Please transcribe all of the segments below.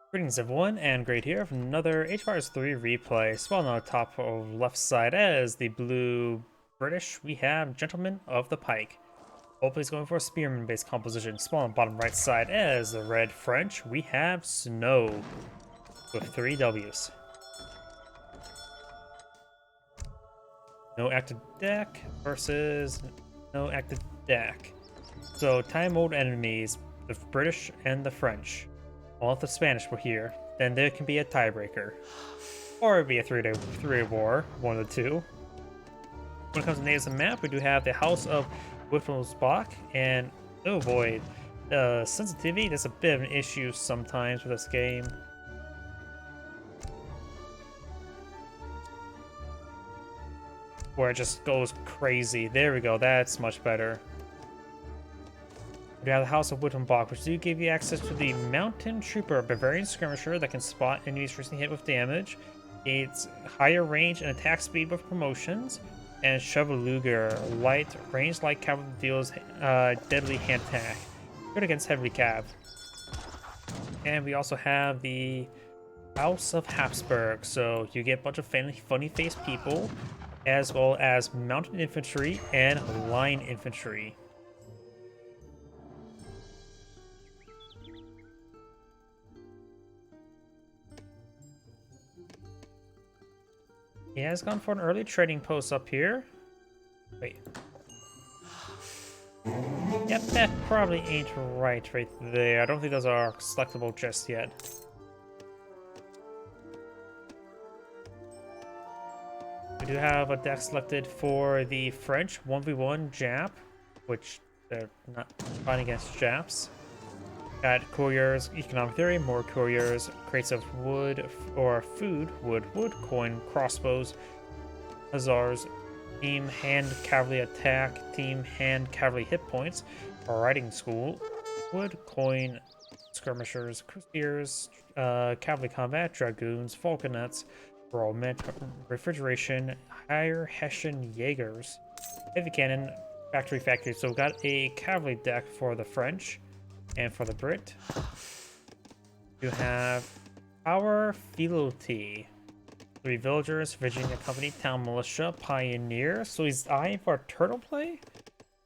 Greetings everyone, and Great here for another Age of Empires 3 replay. Spawn on the top of left side as the blue British, we have Gentlemen of the Pike. Hopefully he's going for a spearman based composition. Spawn on the bottom right side as the red French, we have Snow with 3 W's. No active deck versus no active deck. So time mode enemies, the British and the French. Well, if the Spanish were here, then there can be a tiebreaker. Or it'd be a three-day war, one of the two. When it comes to names and map, we do have the House of Wittelsbach, and oh boy, the sensitivity, that's a bit of an issue sometimes with this game. Where it just goes crazy. There we go, that's much better. We have the House of Wittelsbach, which do give you access to the Mountain Trooper, a Bavarian skirmisher that can spot enemies recently hit with damage. It's higher range and attack speed with promotions. And Chevauleger, light range light cavalry deals deadly hand attack. Good against heavy cav. And we also have the House of Habsburg, so you get a bunch of funny faced people, as well as mounted infantry and line infantry. He has gone for an early trading post up here. Wait. Yep, that probably ain't right there. I don't think those are selectable just yet. We do have a deck selected for the French 1v1 Jap, which they're not fighting against Japs. Got couriers, economic theory, more couriers, crates of wood or food, wood, coin, crossbows, hussars, team hand cavalry attack, team hand cavalry hit points, riding school, wood, coin, skirmishers, crusaders, cavalry combat, dragoons, falconets, refrigeration, higher Hessian Jaegers, heavy cannon, factory. So we've got a cavalry deck for the French. And for the Brit, you have our fealty. 3 villagers, Virginia Company, Town Militia, Pioneer. So he's eyeing for turtle play.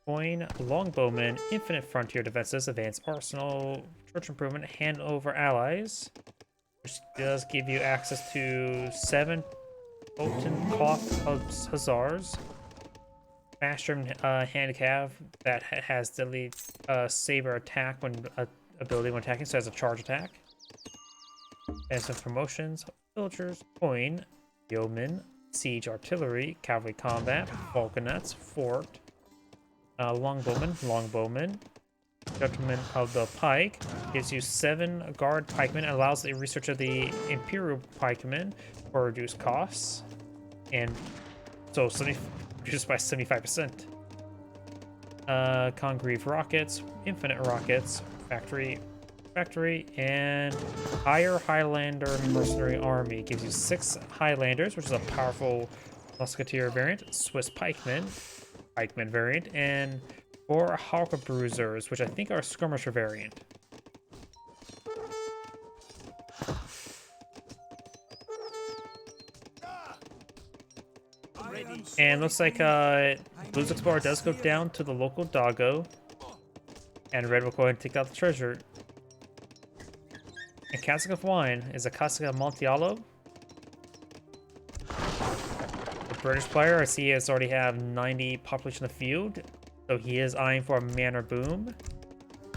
Coin, Longbowman, Infinite Frontier Defenses, Advanced Arsenal, Church Improvement, Hand Over Allies, which does give you access to 7 potent cloth hussars. Master handicap that has deadly saber attack when ability when attacking, so it has a charge attack. And some promotions: villagers, coin, yeoman, siege artillery, cavalry combat, falconets, fort, longbowman. Gentlemen of the Pike gives you 7 guard pikemen and allows the research of the imperial pikemen for reduced costs, and so reduced by 75%. Congreve rockets, infinite rockets, factory, and higher Highlander mercenary army gives you 6 Highlanders, which is a powerful musketeer variant, Swiss pikemen variant, and 4 Hawkbruisers, which I think are a skirmisher variant. And looks like Blue's Explorer does go down to the local doggo, and Red will go ahead and take out the treasure. And cask of wine is a cask of Amontillado. The British player, I see, has already have 90 population in the field, so he is eyeing for a manor boom.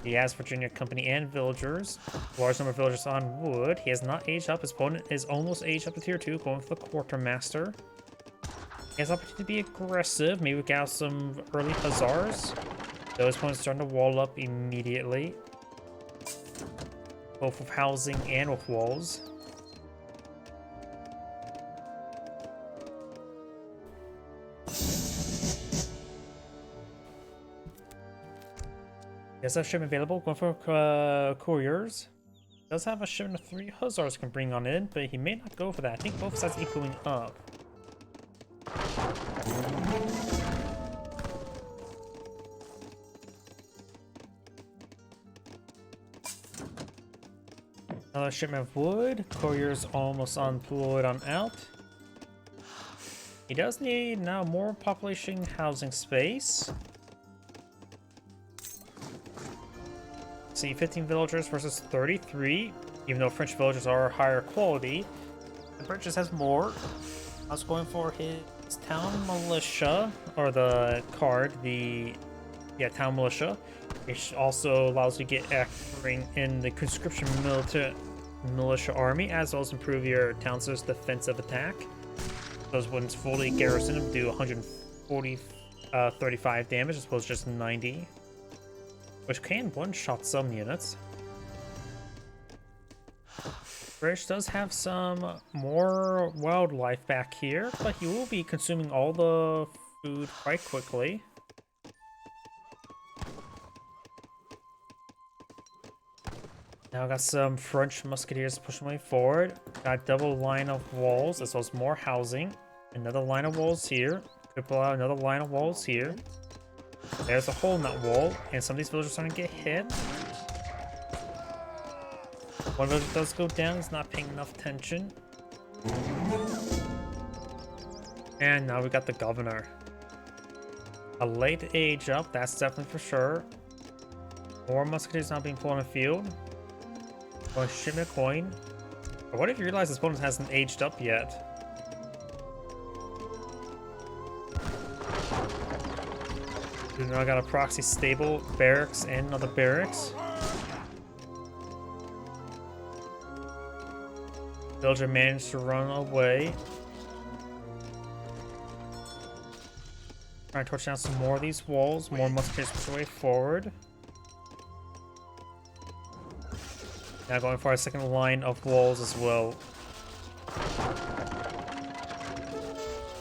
He has Virginia Company and villagers. Large number of villagers on wood. He has not aged up. His opponent is almost aged up to tier 2, going for the quartermaster. He has opportunity to be aggressive. Maybe we get out some early hussars. Those opponents starting to wall up immediately, both with housing and with walls. Does have shipment available. Going for couriers. Does have a shipment of 3 hussars can bring on in, but he may not go for that. I think both sides equaling up. shipment of wood. Courier's almost unemployed on out. He does need now more population housing space. See, 15 villagers versus 33. Even though French villagers are higher quality, the British has more. I was going for his town militia, or the card, town militia, which also allows you to get acting in the conscription militia army, as well as improve your town's defensive attack. Those ones fully garrison them do 35 damage as opposed to just 90, which can one-shot some units. British does have some more wildlife back here, but he will be consuming all the food quite quickly. Now got some French musketeers pushing way forward. Got double line of walls as well as more housing. Another line of walls here. Could pull out another line of walls here. There's a hole in that wall, and some of these villagers are starting to get hit. One villager does go down, he's not paying enough attention. And now we got the governor. A late age up, that's definitely for sure. More musketeers now being pulled on the field. Going to ship me a coin. But what if you realize this opponent hasn't aged up yet? You know, I got a proxy stable, barracks, and another barracks. Villager managed to run away. Trying to torch down some more of these walls. More musketeers push their way forward. Now going for a second line of walls as well.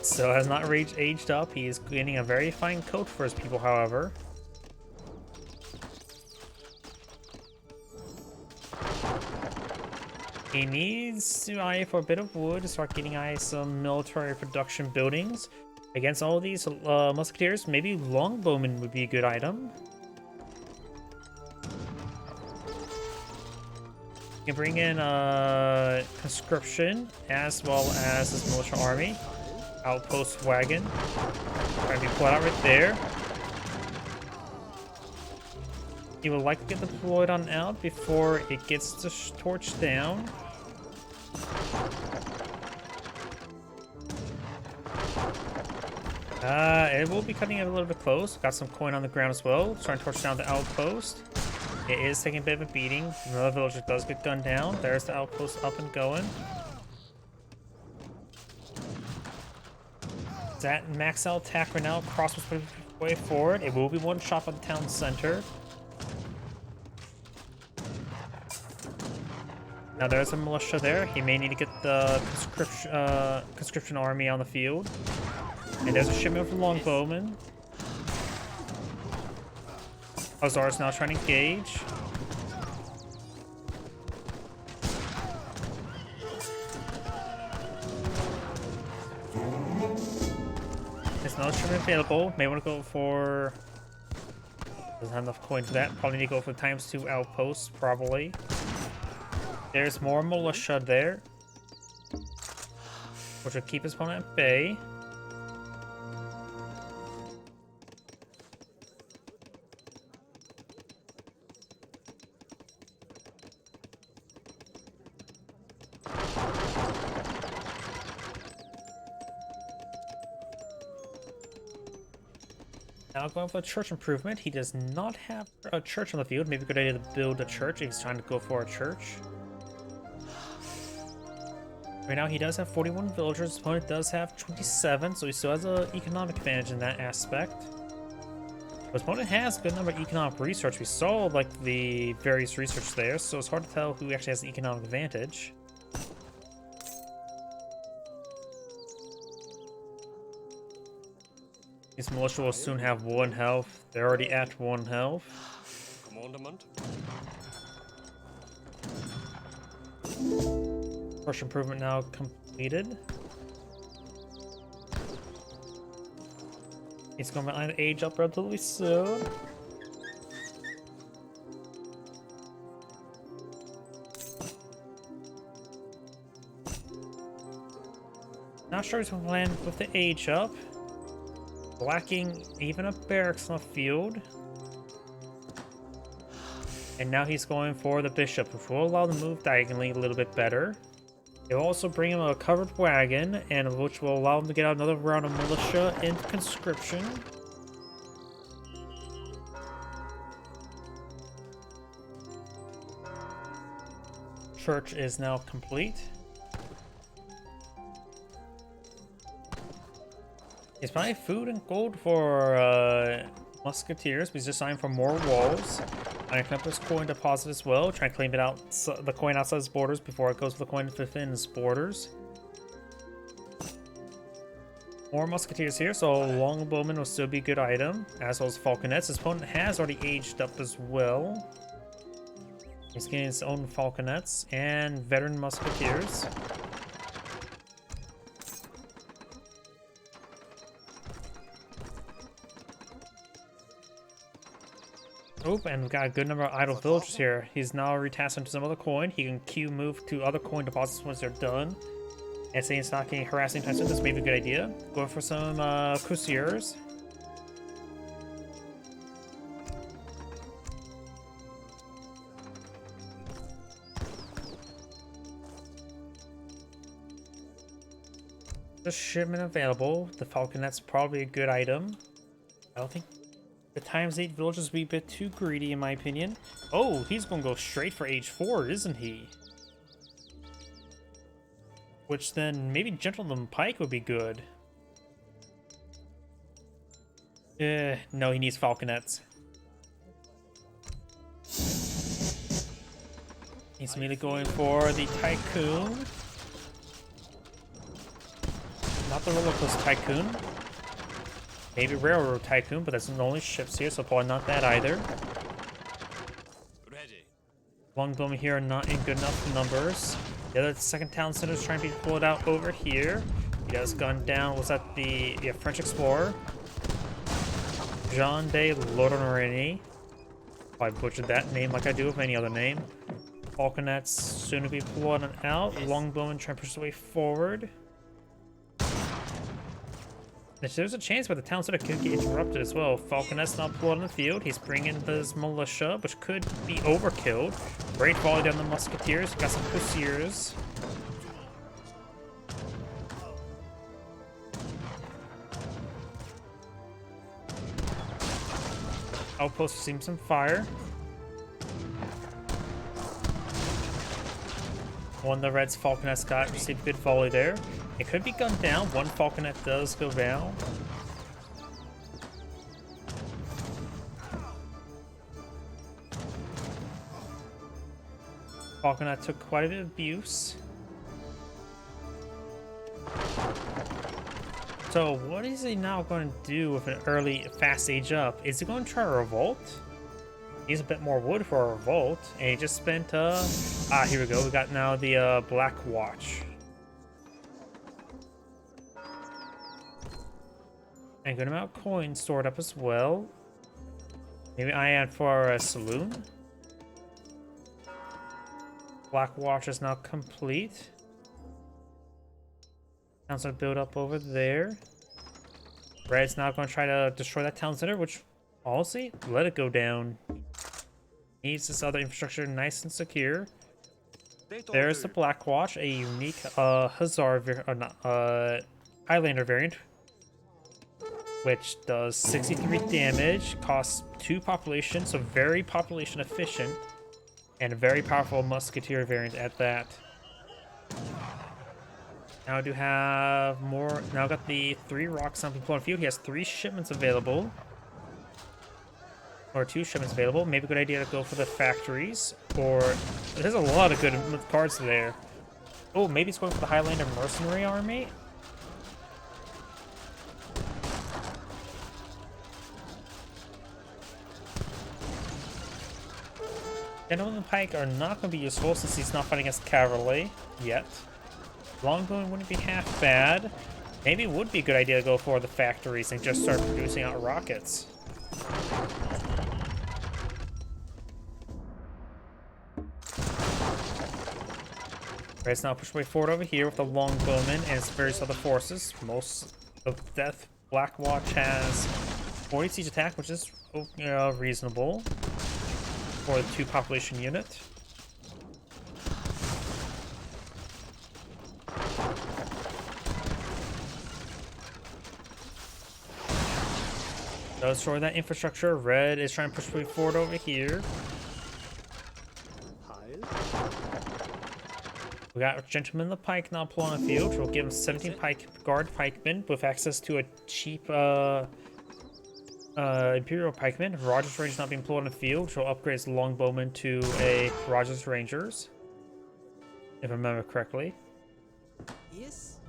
So has not aged up. He is gaining a very fine coat for his people, however. He needs to eye for a bit of wood to start getting some military production buildings. Against all these musketeers, maybe longbowmen would be a good item. You can bring in conscription as well as this militia army. Outpost wagon. Trying to be pulled out right there. He will likely get deployed on out before it gets torched down. It will be cutting it a little bit close. Got some coin on the ground as well. Trying to torch down the outpost. It is taking a bit of a beating. Another villager does get gunned down. There's the outpost up and going. That max out attack right now. Crossbows way forward. It will be one shot on the town center. Now there's a militia there. He may need to get the conscription army on the field. And there's a shipment from longbowmen. Azar's now trying to engage. There's no shipment available. May want to go for... Doesn't have enough coin for that. Probably need to go for ×2 outposts, probably. There's more militia there, which will keep his opponent at bay. Now going for a church improvement. He does not have a church on the field. Maybe a good idea to build a church if he's trying to go for a church. Right now he does have 41 villagers. His opponent does have 27, so he still has an economic advantage in that aspect. But his opponent has a good number of economic research. We saw like the various research there, so it's hard to tell who actually has the economic advantage. These militia will soon have 1 health. They're already at 1 health. Commandment. First improvement now completed. He's going to age up relatively soon. Not sure he's going to land with the age up. Lacking even a barracks on the field. And now he's going for the bishop, which will allow him to move diagonally a little bit better. It will also bring him a covered wagon, and which will allow him to get out another round of militia and conscription. Church is now complete. He's buying food and gold for musketeers. He's just signed for more walls. I'm gonna clip his coin deposit as well. Try and claim it out, the coin outside his borders before it goes to the coin within his borders. More musketeers here, so longbowman will still be a good item, as well as falconets. His opponent has already aged up as well. He's getting his own falconets and veteran musketeers. Oh, and we've got a good number of idle villagers here. He's now retasked into some other coin. He can queue move to other coin deposits once they're done. And saying it's not getting harassing time soon, this may be a good idea. Going for some cuirassiers. The shipment available. The falconet's probably a good item. I don't think the times 8 villages would be a bit too greedy in my opinion. Oh, he's gonna go straight for age 4, isn't he? Which then maybe Gentleman Pike would be good. No, he needs falconets. He's immediately going for the Tycoon. Not the roller coaster Tycoon. Maybe Railroad Tycoon, but that's the only ships here, so probably not that either. Ready. Longbowmen here are not in good enough numbers. The other second town center is trying to be pulled out over here. He has gone down. Was that the French explorer? Jean de Lord.agion. I butchered that name like I do with any other name. Falconets soon to be pulled out. Longbowmen trying to push their way forward. There's a chance where the town center could get interrupted as well. Falconet's not pulled on the field. He's bringing his militia, which could be overkilled. Great volley down the musketeers. Got some cuirassiers. Outpost seems some fire. One of the Reds' falconets got received a good volley there. It could be gunned down. One falconet does go down. Falconet took quite a bit of abuse. So what is he now going to do with an early fast age up? Is he going to try a revolt? Needs a bit more wood for a revolt, and he just spent here we go. We got now the Black Watch. And good amount of coins stored up as well. Maybe I add for a saloon. Black Watch is now complete. Town center build up over there. Red's now going to try to destroy that town center, which honestly, let it go down. Needs this other infrastructure nice and secure. There's the Black Watch, a unique Highlander variant, which does 63 damage, costs 2 population, so very population efficient, and a very powerful musketeer variant at that. Now I do have more. Now I got the 3 rocks on people on field. He has 3 shipments available. Or 2 shipments available. Maybe a good idea to go for the factories. Or there's a lot of good cards there. Oh, maybe it's going for the Highlander mercenary army. Gentleman and Pike are not going to be useful since he's not fighting against cavalry yet. Longbowman wouldn't be half bad. Maybe it would be a good idea to go for the factories and just start producing out rockets. Red's now pushed way forward over here with the longbowmen and its various other forces. Most of Death Black Watch has 40 siege attack, which is reasonable for the 2 population unit. Does destroy that infrastructure. Red is trying to push way forward over here. We got Gentleman the Pike now pulling on the field, which will give him 17 guard pikemen with access to a cheap Imperial pikeman. Rogers Rangers not being employed on the field, which will upgrade his longbowman to a Rogers Rangers, if I remember correctly. Yes.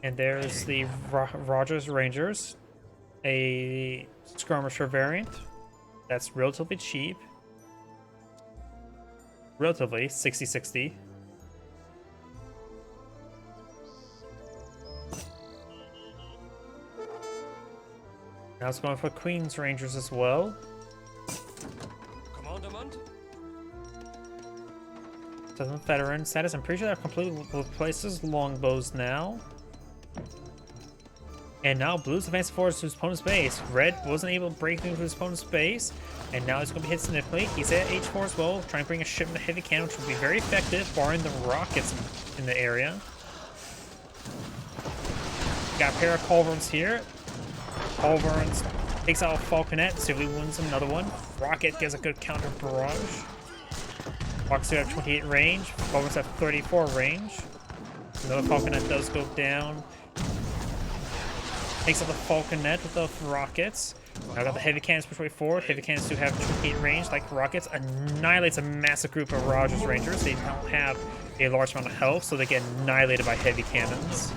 And there's the Rogers Rangers, a skirmisher variant that's relatively cheap. Relatively 60-60. Now it's going for Queen's Rangers as well. Commandment. Southern Veteran status. I'm pretty sure that completely replaces longbows now. And now Blue's advancing forward to his opponent's base. Red wasn't able to break through his opponent's base, and now he's going to be hit significantly. He's at H4 as well, trying to bring a shipment of heavy cannon, which will be very effective, barring the rockets in the area. Got a pair of culverins here. Culverins takes out a falconet, Civilly wins another one. Rocket gets a good counter barrage. Rockets have 28 range. Culverins have 34 range. Another falconet does go down. Takes out the falconet with the rockets. Now got the heavy cannons push way forward. Heavy cannons do have 28 range like rockets. Annihilates a massive group of Rogers Rangers. They don't have a large amount of health, so they get annihilated by heavy cannons.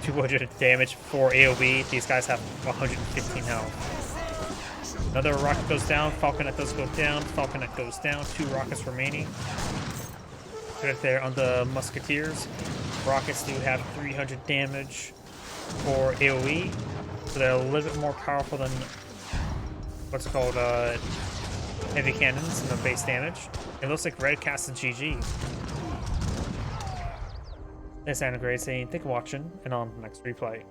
200 damage for AoE. These guys have 115 health. Another rocket goes down. Falconet does go down. Falconet goes down. 2 rockets remaining. Right there on the musketeers. Rockets do have 300 damage for AoE, so they're a little bit more powerful than what's it called, heavy cannons in the base damage. It looks like Red cast a GG. Thanks, Anna Gray saying, thank you for watching, and on the next replay.